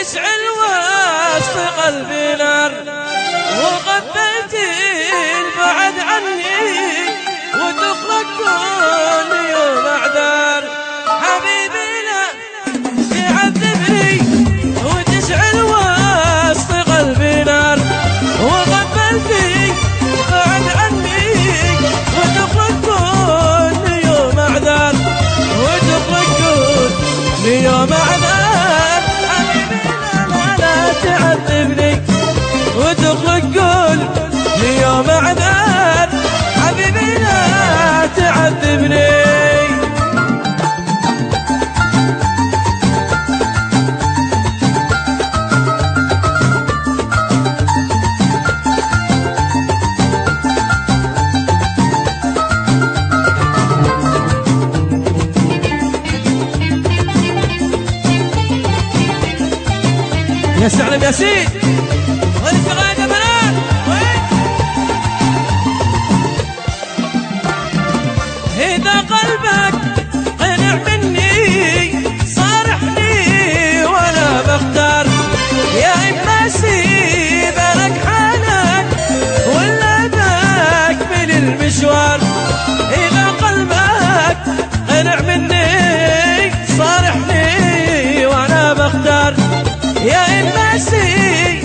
وتشعل وسط قلبي نار، وقبلت البعد عني وتخرج كل يوم أعذار. حبيبي لا تعذبني وتشعل وسط قلبي نار، وقبلت البعد عني وتخرج كل يوم أعذار، وتخرج كل يوم أعذار. حبيبي لا لا تعذبني وتخرج كل يوم أعذار. حبيبي لا تعذبني. يا سلام يا سيد، وين الشغال يا بنات؟ وين؟ إذا قلبك قنع مني صارحني وأنا بختار، يا إما أسيب لك حالك ولا بكمل المشوار. إذا قلبك قنع مني صارحني وأنا بختار، يا إما أسيب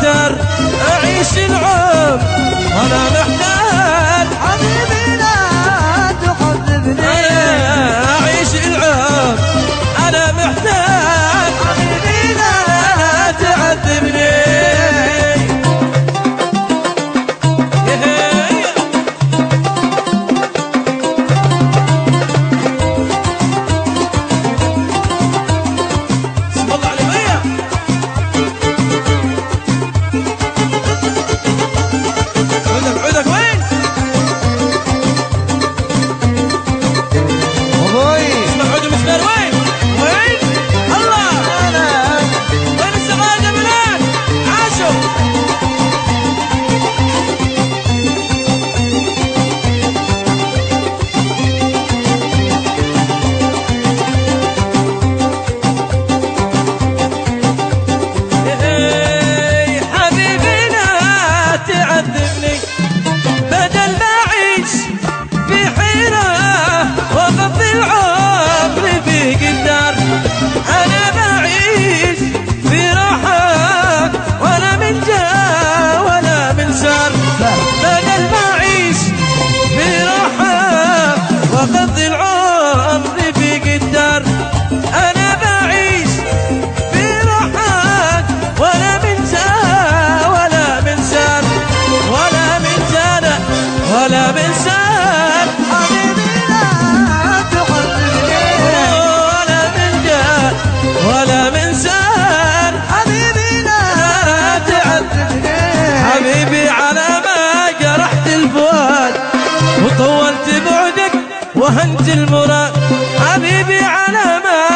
اقدر اعيش العمر وانا محتاج حبيبي لا تحببني اعيش العمر انا محتاج حبيبي لا تعذبني. اسم الله عليك. عودك وين؟ ابوي اسمع عود المسمار وين؟ وين؟ الله وين السعادة بلاد؟ عاشوا حبيبي لا تعذبني بدل ما أعيش في حيرة وأقضي العمر في قدار. أنا بعيش في راحة ولا من جا ولا من سار. بدل ما أعيش في راحة وأقضي العمر في قدار. أنا بعيش في راحة ولا من جا ولا من سار ولا من جانا ولا من سار. حبيبي لا تحببني ولا من جا ولا من سار. حبيبي لا تعذبني حبيبي على ما جرحت الفؤاد وطولت بعدك وهنت المراد. حبيبي على ما